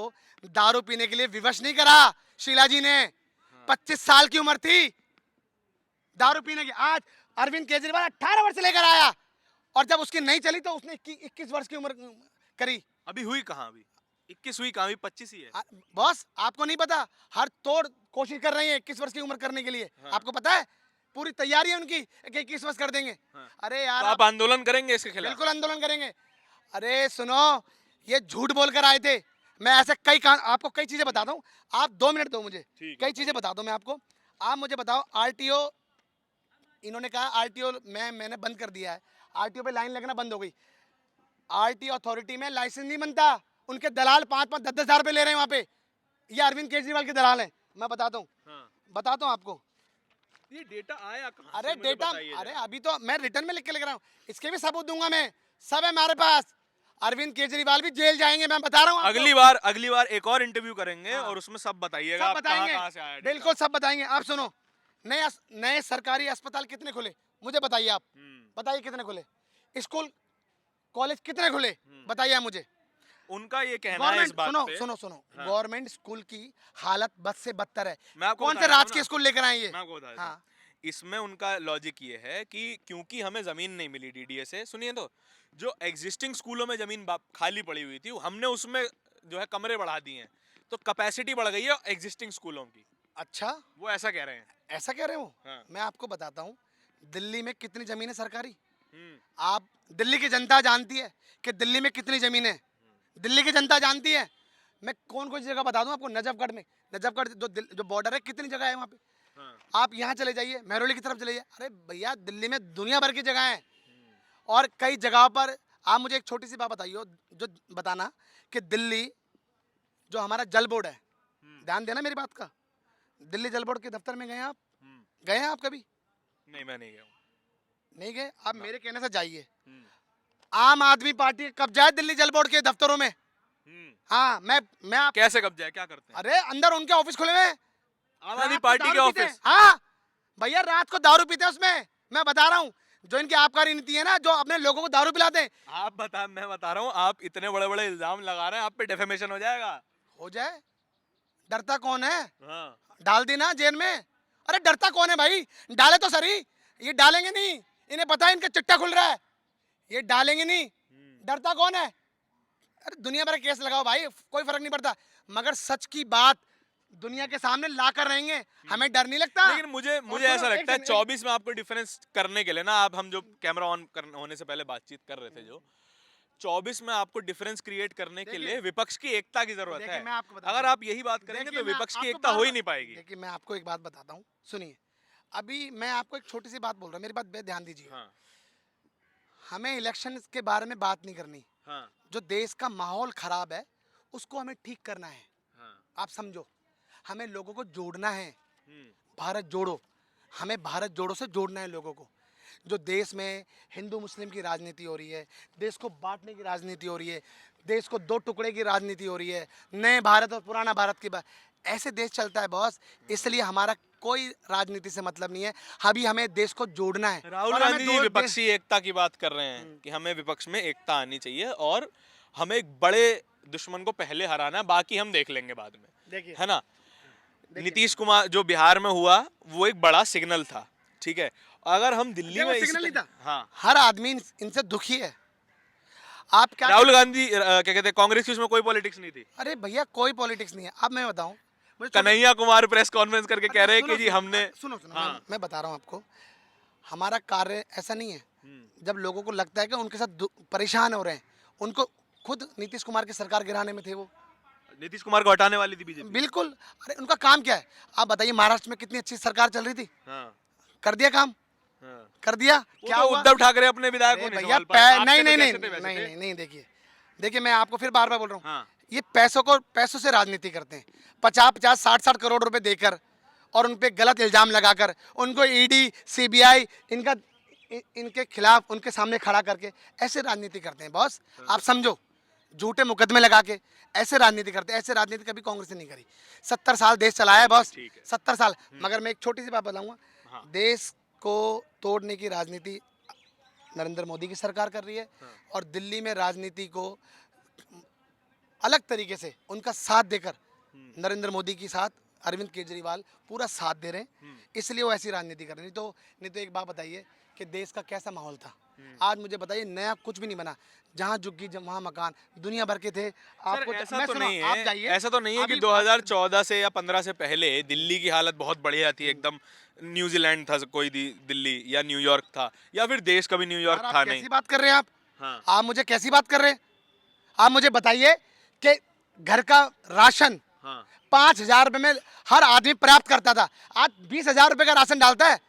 दारू पीने के लिए विवश नहीं करा शीला जी ने। 25 साल की उम्र थी दारू पीने की। आज अरविंद केजरीवाल 18 वर्ष लेकर आया, और जब उसकी नहीं चली तो उसने 21 वर्ष की उम्र करी। अभी हुई कहाँ? अभी 21 हुई कहाँ? अभी 25 ही है। बॉस आपको नहीं पता, हर तोड़ कोशिश कर रही है 21 वर्ष की उम्र करने के लिए। हाँ। आपको पता है पूरी तैयारी है उनकी कि 21 वर्ष कर देंगे। हाँ। अरे यार तो आप आंदोलन करेंगे इसके खिलाफ? बिल्कुल आंदोलन करेंगे। अरे सुनो, ये झूठ बोलकर आए थे। मैं ऐसे आपको कई चीजें बताता हूँ। आप 2 मिनट दो मुझे, कई चीजें बताता हूँ मैं आपको। आप मुझे बताओ, आरटीओ, इन्होंने कहा आरटीओ मैंने बंद कर दिया है, आरटीओ पे लाइन लगना बंद हो गई। आरटीओ अथॉरिटी में लाइसेंस नहीं बनता, उनके दलाल 5-5, 10-10 हजार रुपए ले रहे हैं वहां पे। ये अरविंद केजरीवाल के दलाल हैं, मैं बताता हूँ। हाँ। बताता हूँ आपको। ये डेटा आया कहाँ से? अरे मुझे डेटा, बताइए अरे जरा। अभी तो मैं रिटर्न में लिख के लेकर आया हूँ, इसके भी सबूत दूंगा मैं, सब है हमारे पास। अरविंद केजरीवाल भी जेल जाएंगे, मैं बता रहा हूँ आपको। अगली बार एक और इंटरव्यू करेंगे और उसमें सब बताइएगा सब आप कहाँ बताएंगे, कहाँ से आया डेटा। बिल्कुल सब बताएंगे। आप सुनो, नए सरकारी अस्पताल कितने खुले मुझे बताइए आप। बताइए कितने खुले, स्कूल कॉलेज कितने खुले बताइए आप मुझे। उनका ये कहना है इस गवर्नमेंट, बात पे। सुनो हाँ। गवर्नमेंट स्कूल की हालत बद से बदतर है। मैं आपको कौन बता से देता हूँ राजकीय ना। स्कूल लेकर आए ये? मैं आपको बता देता हूँ। हाँ इसमें उनका लॉजिक ये है कि क्योंकि हमें जमीन नहीं मिली डीडीए से, सुनिए तो, जो एग्जिस्टिंग स्कूलों में जमीन खाली पड़ी हुई थी हमने उसमें जो है कमरे बढ़ा दिए हैं, तो कैपेसिटी बढ़ गई है एग्जिस्टिंग स्कूलों की। अच्छा, वो ऐसा कह रहे हैं। ऐसा कह रहे हो? हाँ। मैं आपको बताता हूँ, दिल्ली में कितनी जमीन है सरकारी। हम्म। आप, दिल्ली की जनता जानती है कि दिल्ली में कितनी जमीन है, दिल्ली की जनता जानती है। मैं कौन कौन सी जगह बता दूं आपको। नजफगढ़ में, नजफगढ़ जो बॉर्डर है, कितनी जगह है वहाँ पे। हाँ। आप यहाँ चले जाइए, महरौली की तरफ चले जाइए। अरे भैया, दिल्ली में दुनिया भर की जगह है, और कई जगह पर। आप मुझे एक छोटी सी बात बताइए, जो बताना कि दिल्ली जो हमारा जल बोर्ड है, ध्यान देना मेरी बात का, दिल्ली जल बोर्ड के दफ्तर में गए हैं आप? गए हैं आप कभी? नहीं, मैं नहीं गया हूँ। नहीं गए आप? मेरे कहने से जाइए। आम आदमी पार्टी का कब्जा है दिल्ली जल बोर्ड के दफ्तरों में। हाँ, मैं आप, कैसे कब्जा है, क्या करते हैं? अरे अंदर उनके ऑफिस खुले हुए हैं, आम आदमी रात को पार्टी के दारू पीते हैं। ऑफिस? हाँ भैया, रात को दारू पीते हैं उसमें। मैं बता रहा हूँ, जो इनकी आबकारी नीति है ना, जो अपने लोगों को दारू पिलाते हैं। मैं बता रहा हूँ, आप इतने बड़े बड़े इल्जाम लगा रहे हैं, आप पे डेफेमेशन हो जाएगा। हो जाए, डरता कौन है? हाँ। डाल दी ना जेल में। अरे डरता कौन है भाई, डाले तो सही। ये डालेंगे नहीं, इन्हें पता है इनका चिट्टा खुल रहा है, ये डालेंगे नहीं। डरता कौन है? अरे दुनिया भर के केस लगाओ भाई, कोई फर्क नहीं पड़ता, मगर सच की बात दुनिया के सामने ला कर रहेंगे, हमें डर नहीं लगता। लेकिन मुझे ऐसा लगता है 24 में आपको डिफरेंस करने के लिए ना, आप हम जो कैमरा ऑन होने से पहले बातचीत कर रहे थे, जो 24 में आपको डिफरेंस क्रिएट करने के लिए विपक्ष की एकता की जरूरत है। मैं आपको बताता अगर हूं। आप यही बात करेंगे देखिए, तो मैं विपक्ष की आपको एकता हो ही बार- नहीं पाएगी। देखिए, मैं आपको एक बात बताता हूँ, सुनिए। अभी मैं आपको एक छोटी सी बात बोल रहा हूँ, मेरी बात पे ध्यान दीजिए। हाँ। हमें इलेक्शन के बारे में बात नहीं करनी। हाँ। जो देश का माहौल खराब है उसको हमें ठीक करना है। हाँ। आप समझो, हमें लोगों को जोड़ना है। भारत जोड़ो, हमें भारत जोड़ो से जोड़ना है लोगों को। जो देश में हिंदू मुस्लिम की राजनीति हो रही है, देश को बांटने की राजनीति हो रही है, देश को 2 टुकड़े की राजनीति हो रही है, नए भारत और पुराना भारत की बात, ऐसे देश चलता है बॉस। इसलिए हमारा कोई राजनीति से मतलब नहीं है, अभी हमें देश को जोड़ना है। राहुल और हमें गांधी जी विपक्षी एकता की बात कर रहे हैं कि हमें विपक्ष में एकता आनी चाहिए और हमें एक बड़े दुश्मन को पहले हराना है, बाकी हम देख लेंगे बाद में, देखिए, है ना। नीतीश कुमार जो बिहार में हुआ वो एक बड़ा सिग्नल था, ठीक है। अगर हम दिल्ली में सिग्नल नहीं था। हाँ, हर आदमी इनसे दुखी है। आप क्या, राहुल गांधी क्या कहते हैं, कांग्रेस की उसमें कोई पॉलिटिक्स नहीं थी। अरे भैया, कोई पॉलिटिक्स नहीं है। अब मैं बताऊं, कन्हैया कुमार प्रेस कॉन्फ्रेंस करके कह रहे हैं कि जी हमने, सुनो, हाँ। मैं बता रहा हूँ आपको, हमारा कार्य ऐसा नहीं है। जब लोगों को लगता है कि उनके साथ परेशान हो रहे हैं, उनको खुद नीतीश कुमार की सरकार गिराने में थे वो, नीतीश कुमार को हटाने वाली थी बीजेपी। बिल्कुल। अरे उनका काम क्या है? आप बताइए, महाराष्ट्र में कितनी अच्छी सरकार चल रही थी, हाँ। कर दिया काम, हाँ। कर दिया। क्या तो उद्धव ठाकरे अपने विधायकों अरे ने भैया, सवाल पाया, आपके नहीं तो नहीं कैसे नहीं थे वैसे नहीं थे? नहीं नहीं, देखिए मैं आपको फिर बार बार बोल रहा हूँ, हाँ। ये पैसों से राजनीति करते हैं। 50-50, 60-60 करोड़ रुपए देकर और उन पे गलत इल्जाम लगाकर उनको ईडी सीबीआई इनके खिलाफ उनके सामने खड़ा करके ऐसे राजनीति करते हैं बॉस। आप समझो, झूठे मुकदमे लगा के ऐसे राजनीति करते, ऐसे राजनीति कभी कांग्रेस ने नहीं करी। 70 साल देश चलाया है बॉस, ठीक है। 70 साल। मगर मैं एक छोटी सी बात बताऊंगा, हाँ। देश को तोड़ने की राजनीति नरेंद्र मोदी की सरकार कर रही है, और दिल्ली में राजनीति को अलग तरीके से उनका साथ देकर नरेंद्र मोदी के साथ अरविंद केजरीवाल पूरा साथ दे रहे हैं, इसलिए वो ऐसी राजनीति कर रहे हैं। नहीं तो एक बात बताइए कि देश का कैसा माहौल था। आज मुझे बताइए, नया कुछ भी नहीं बना, जहाँ झुग्गी वहाँ मकान दुनिया भर के थे। आपको ऐसा मैं तो सुनो, नहीं आप है, जाइए, ऐसा तो नहीं है कि अभी 2014 से या 15 से पहले दिल्ली की हालत बहुत बढ़िया थी, एकदम न्यूजीलैंड था कोई दिल्ली, या न्यूयॉर्क था, या फिर देश का भी न्यूयॉर्क यार, था आप नहीं। कैसी बात कर रहे हैं आप? हाँ। आप मुझे कैसी बात कर रहे हैं? आप मुझे बताइए कि घर का राशन हाँ। 5,000 रुपए में हर आदमी प्राप्त करता था, आज 20,000 रुपए का राशन डालता है,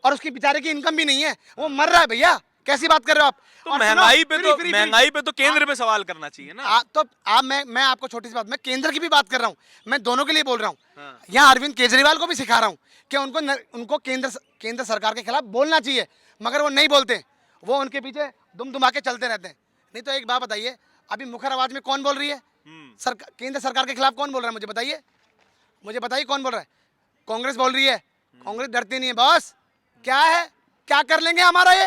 और उसकी बेचारे की इनकम भी नहीं है, वो मर रहा है। भैया कैसी बात कर रहे हो आप? तो और महंगाई पे सुनो, तो फ्री- महंगाई पे तो केंद्र पे सवाल करना चाहिए ना। तो आप मैं आपको छोटी सी बात, मैं केंद्र की भी बात कर रहा हूँ, मैं दोनों के लिए बोल रहा हूँ। हाँ। यहाँ अरविंद केजरीवाल को भी सिखा रहा हूँ कि उनको केंद्र सरकार के खिलाफ बोलना चाहिए, मगर वो नहीं बोलते, वो उनके पीछे दुम दुमा के चलते रहते हैं। नहीं तो एक बात बताइए, अभी मुखर आवाज में कौन बोल रही है? केंद्र सरकार के खिलाफ कौन बोल रहा है? मुझे बताइए कौन बोल रहा है? कांग्रेस बोल रही है। कांग्रेस डरती नहीं है बॉस। क्या है, क्या कर लेंगे हमारा ये?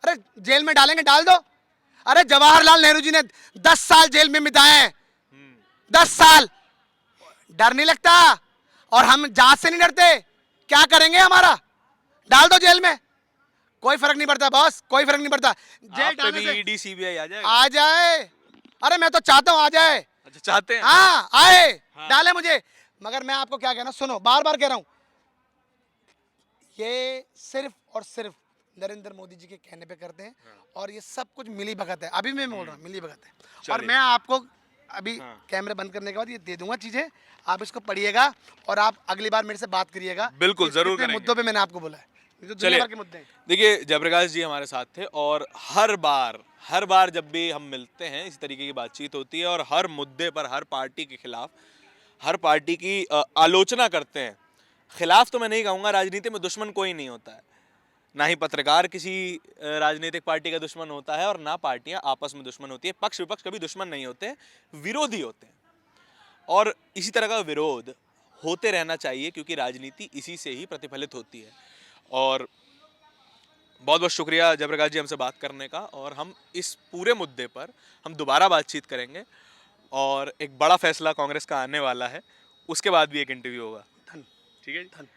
अरे जेल में डालेंगे, डाल दो। अरे जवाहरलाल नेहरू जी ने 10 साल जेल में बिताए हैं, 10 साल। डर नहीं लगता, और हम जांच से नहीं डरते। क्या करेंगे हमारा? डाल दो जेल में, कोई फर्क नहीं पड़ता बॉस, कोई फर्क नहीं पड़ता। जेल आप पे डालने भी से ईडी सीबीआई आ जाएगा? आ जाए। अरे मैं तो चाहता हूं आ जाए। अच्छा, चाहते हैं? हाँ आए, हाँ। डाले मुझे। मगर मैं आपको क्या कहना, सुनो, बार बार कह रहा हूं, ये सिर्फ और सिर्फ नरेंद्र मोदी जी के कहने पे करते हैं, और ये सब कुछ मिली भगत है। अभी मैं बोल रहा हूँ मिली भगत है। और चलिए। मैं आपको अभी हाँ। कैमरे बंद करने के बाद ये दे दूंगा चीजें, आप इसको पढ़िएगा, और आप अगली बार मेरे से बात करिएगा। बिल्कुल, कि जरूर कितने करेंगे। मुद्दों पे मैंने आपको बोला है, ये तो दुनिया चलिए। भर के मुद्दे हैं। देखिए, जयप्रकाश जी हमारे साथ थे, और हर बार जब भी हम मिलते हैं इस तरीके की बातचीत होती है, और हर मुद्दे पर हर पार्टी के खिलाफ, हर पार्टी की आलोचना करते हैं। खिलाफ तो मैं नहीं कहूँगा, राजनीति में दुश्मन कोई नहीं होता है, ना ही पत्रकार किसी राजनीतिक पार्टी का दुश्मन होता है, और ना पार्टियां आपस में दुश्मन होती है। पक्ष विपक्ष कभी दुश्मन नहीं होते, विरोधी होते हैं, और इसी तरह का विरोध होते रहना चाहिए, क्योंकि राजनीति इसी से ही प्रतिफलित होती है। और बहुत बहुत शुक्रिया जयप्रकाश जी हमसे बात करने का, और हम इस पूरे मुद्दे पर हम दोबारा बातचीत करेंगे, और एक बड़ा फैसला कांग्रेस का आने वाला है, उसके बाद भी एक इंटरव्यू होगा। धन ठीक है जी? धन